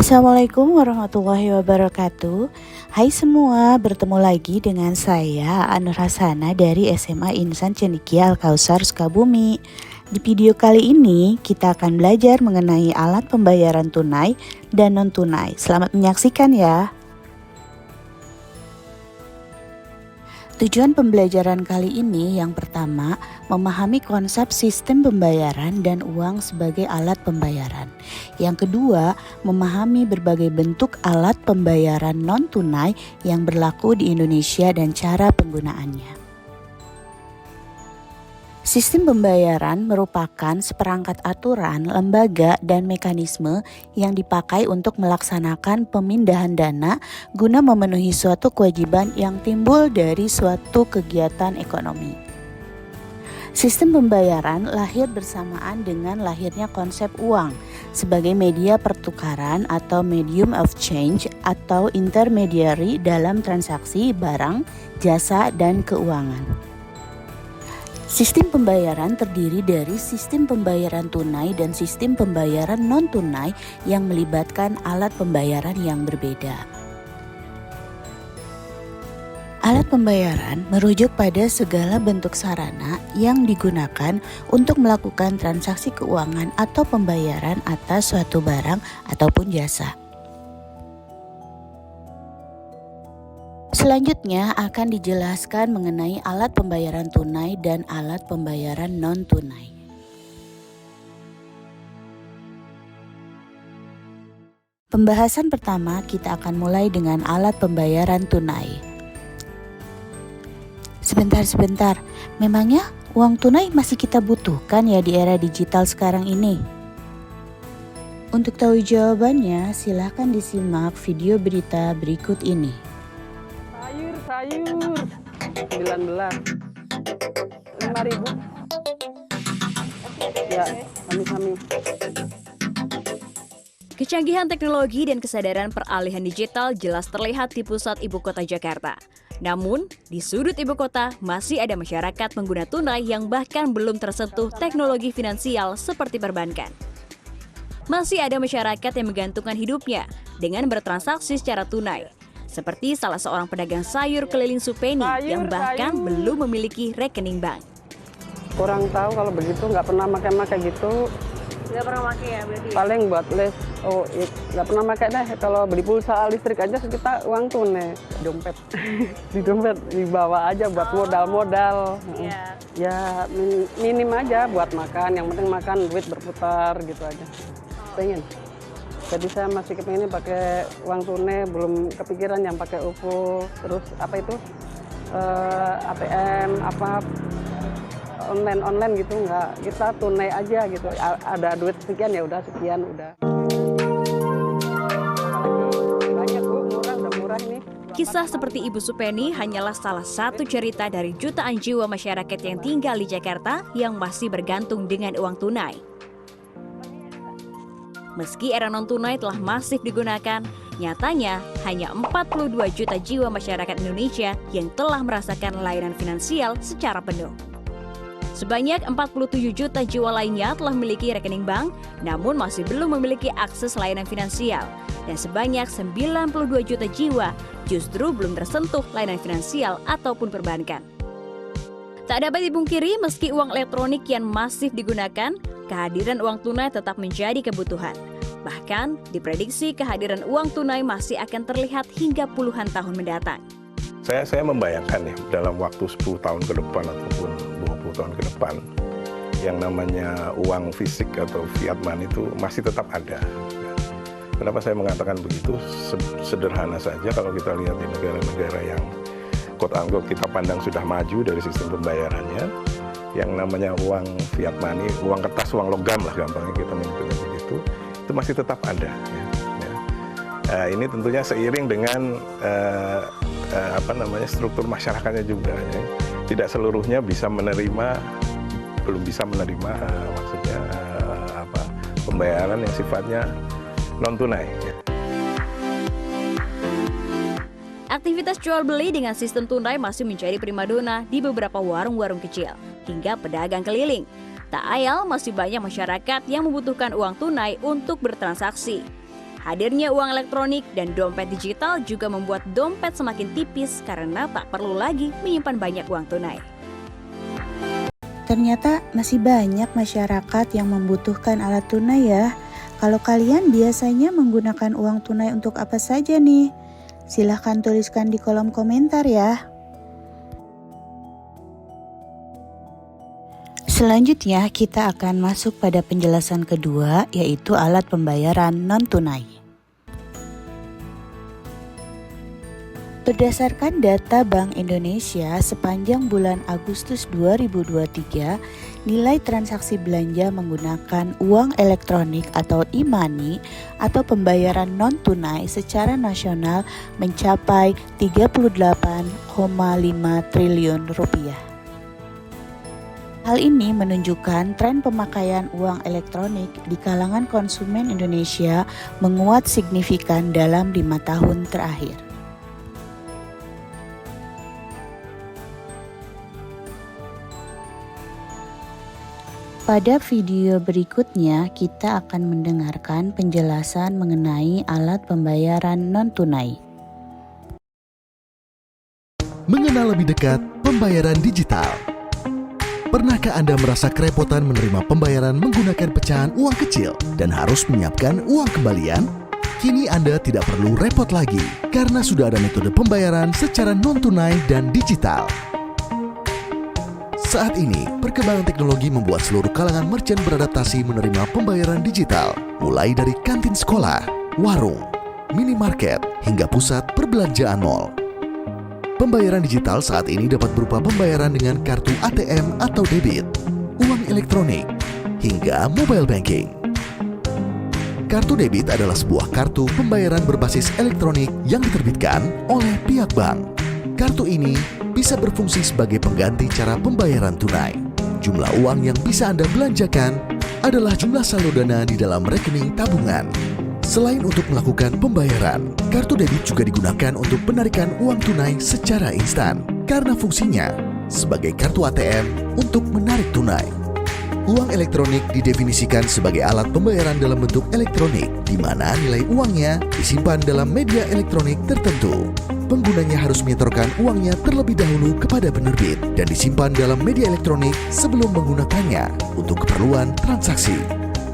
Assalamualaikum warahmatullahi wabarakatuh. Hai semua, bertemu lagi dengan saya Anur Hasana dari SMA Insan Cendekia Al-Kausar Sukabumi. Di video kali ini kita akan belajar mengenai alat pembayaran tunai dan non tunai. Selamat menyaksikan ya. Tujuan pembelajaran kali ini yang pertama, memahami konsep sistem pembayaran dan uang sebagai alat pembayaran. Yang kedua, memahami berbagai bentuk alat pembayaran non-tunai yang berlaku di Indonesia dan cara penggunaannya. Sistem pembayaran merupakan seperangkat aturan, lembaga, dan mekanisme yang dipakai untuk melaksanakan pemindahan dana guna memenuhi suatu kewajiban yang timbul dari suatu kegiatan ekonomi. Sistem pembayaran lahir bersamaan dengan lahirnya konsep uang sebagai media pertukaran atau medium of change atau intermediary dalam transaksi barang, jasa, dan keuangan. Sistem pembayaran terdiri dari sistem pembayaran tunai dan sistem pembayaran non-tunai yang melibatkan alat pembayaran yang berbeda. Alat pembayaran merujuk pada segala bentuk sarana yang digunakan untuk melakukan transaksi keuangan atau pembayaran atas suatu barang ataupun jasa. Selanjutnya akan dijelaskan mengenai alat pembayaran tunai dan alat pembayaran non-tunai. Pembahasan pertama kita akan mulai dengan alat pembayaran tunai. Sebentar, memangnya uang tunai masih kita butuhkan ya di era digital sekarang ini? Untuk tahu jawabannya, silakan disimak video berita berikut ini. Sayur 19 5.000 ya, kami. Kecanggihan teknologi dan kesadaran peralihan digital jelas terlihat di pusat ibu kota Jakarta. Namun, di sudut ibu kota masih ada masyarakat pengguna tunai yang bahkan belum tersentuh teknologi finansial seperti perbankan. Masih ada masyarakat yang menggantungkan hidupnya dengan bertransaksi secara tunai. Seperti salah seorang pedagang sayur keliling Supeni yang bahkan belum memiliki rekening bank. Kurang tahu kalau begitu, nggak pernah pakai gitu. Nggak pernah pakai ya berarti? Paling buat les, nggak pernah pakai deh. Kalau beli pulsa listrik aja kita uang tunai. Dompet, di dompet dibawa aja buat modal-modal. Ya minim aja buat makan, yang penting makan, duit berputar gitu aja. Pengen. Jadi saya masih kepengen pakai uang tunai, belum kepikiran yang pakai OVO, terus apa itu ATM, online gitu nggak, kita tunai aja gitu. Ada duit sekian ya udah sekian udah. Banyak Bu, murah ini. Kisah seperti Ibu Supeni hanyalah salah satu cerita dari jutaan jiwa masyarakat yang tinggal di Jakarta yang masih bergantung dengan uang tunai. Meski era non-tunai telah masif digunakan, nyatanya hanya 42 juta jiwa masyarakat Indonesia yang telah merasakan layanan finansial secara penuh. Sebanyak 47 juta jiwa lainnya telah memiliki rekening bank, namun masih belum memiliki akses layanan finansial. Dan sebanyak 92 juta jiwa justru belum tersentuh layanan finansial ataupun perbankan. Tak dapat dipungkiri, meski uang elektronik yang masif digunakan, kehadiran uang tunai tetap menjadi kebutuhan. Bahkan, diprediksi kehadiran uang tunai masih akan terlihat hingga puluhan tahun mendatang. Saya membayangkan ya, dalam waktu 10 tahun ke depan ataupun 20 tahun ke depan, yang namanya uang fisik atau fiat money itu masih tetap ada. Kenapa saya mengatakan begitu? Sederhana saja kalau kita lihat di negara-negara yang quote-unquote kita pandang sudah maju dari sistem pembayarannya, yang namanya uang fiat money, uang kertas, uang logam lah gampangnya kita menyebutnya begitu, itu masih tetap ada. Ini tentunya seiring dengan struktur masyarakatnya juga. Ya. Tidak seluruhnya bisa menerima, belum bisa menerima pembayaran yang sifatnya non tunai. Ya. Aktivitas jual beli dengan sistem tunai masih menjadi primadona di beberapa warung-warung kecil hingga pedagang keliling. Tak ayal masih banyak masyarakat yang membutuhkan uang tunai untuk bertransaksi. Hadirnya uang elektronik dan dompet digital juga membuat dompet semakin tipis karena tak perlu lagi menyimpan banyak uang tunai. Ternyata masih banyak masyarakat yang membutuhkan alat tunai ya. Kalau kalian biasanya menggunakan uang tunai untuk apa saja nih? Silahkan tuliskan di kolom komentar ya. Selanjutnya kita akan masuk pada penjelasan kedua, yaitu alat pembayaran non-tunai. Berdasarkan data Bank Indonesia, sepanjang bulan Agustus 2023, nilai transaksi belanja menggunakan uang elektronik atau e-money atau pembayaran non-tunai secara nasional mencapai 38,5 triliun rupiah. Hal ini menunjukkan tren pemakaian uang elektronik di kalangan konsumen Indonesia menguat signifikan dalam 5 tahun terakhir. Pada video berikutnya, kita akan mendengarkan penjelasan mengenai alat pembayaran non-tunai. Mengenal lebih dekat pembayaran digital. Pernahkah Anda merasa kerepotan menerima pembayaran menggunakan pecahan uang kecil dan harus menyiapkan uang kembalian? Kini Anda tidak perlu repot lagi karena sudah ada metode pembayaran secara non-tunai dan digital. Saat ini, perkembangan teknologi membuat seluruh kalangan merchant beradaptasi menerima pembayaran digital, mulai dari kantin sekolah, warung, minimarket, hingga pusat perbelanjaan mal. Pembayaran digital saat ini dapat berupa pembayaran dengan kartu ATM atau debit, uang elektronik, hingga mobile banking. Kartu debit adalah sebuah kartu pembayaran berbasis elektronik yang diterbitkan oleh pihak bank. Kartu ini bisa berfungsi sebagai pengganti cara pembayaran tunai. Jumlah uang yang bisa Anda belanjakan adalah jumlah saldo dana di dalam rekening tabungan. Selain untuk melakukan pembayaran, kartu debit juga digunakan untuk penarikan uang tunai secara instan karena fungsinya sebagai kartu ATM untuk menarik tunai. Uang elektronik didefinisikan sebagai alat pembayaran dalam bentuk elektronik di mana nilai uangnya disimpan dalam media elektronik tertentu. Penggunanya harus menyetorkan uangnya terlebih dahulu kepada penerbit dan disimpan dalam media elektronik sebelum menggunakannya untuk keperluan transaksi.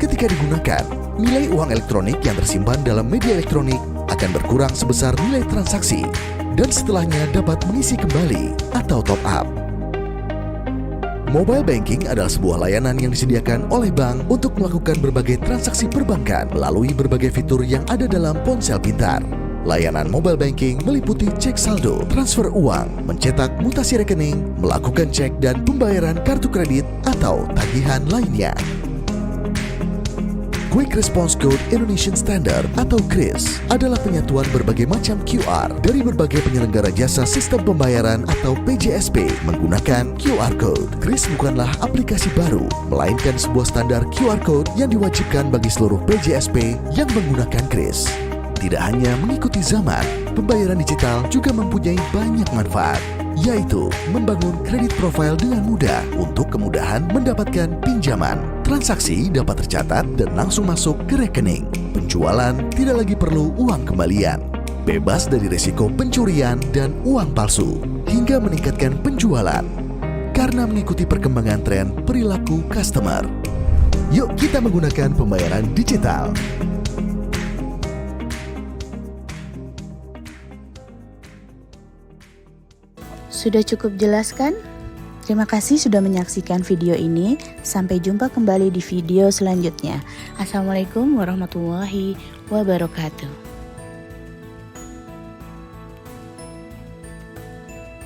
Ketika digunakan, nilai uang elektronik yang tersimpan dalam media elektronik akan berkurang sebesar nilai transaksi dan setelahnya dapat mengisi kembali atau top up. Mobile banking adalah sebuah layanan yang disediakan oleh bank untuk melakukan berbagai transaksi perbankan melalui berbagai fitur yang ada dalam ponsel pintar. Layanan mobile banking meliputi cek saldo, transfer uang, mencetak mutasi rekening, melakukan cek dan pembayaran kartu kredit atau tagihan lainnya. Quick Response Code Indonesian Standard atau QRIS adalah penyatuan berbagai macam QR dari berbagai penyelenggara jasa sistem pembayaran atau PJSP menggunakan QR Code. QRIS bukanlah aplikasi baru, melainkan sebuah standar QR Code yang diwajibkan bagi seluruh PJSP yang menggunakan QRIS. Tidak hanya mengikuti zaman, pembayaran digital juga mempunyai banyak manfaat, yaitu membangun kredit profile dengan mudah untuk kemudahan mendapatkan pinjaman. Transaksi dapat tercatat dan langsung masuk ke rekening. Penjualan tidak lagi perlu uang kembalian. Bebas dari risiko pencurian dan uang palsu, hingga meningkatkan penjualan karena mengikuti perkembangan tren perilaku customer. Yuk kita menggunakan pembayaran digital. Sudah cukup jelas kan? Terima kasih sudah menyaksikan video ini. Sampai jumpa kembali di video selanjutnya. Assalamualaikum warahmatullahi wabarakatuh.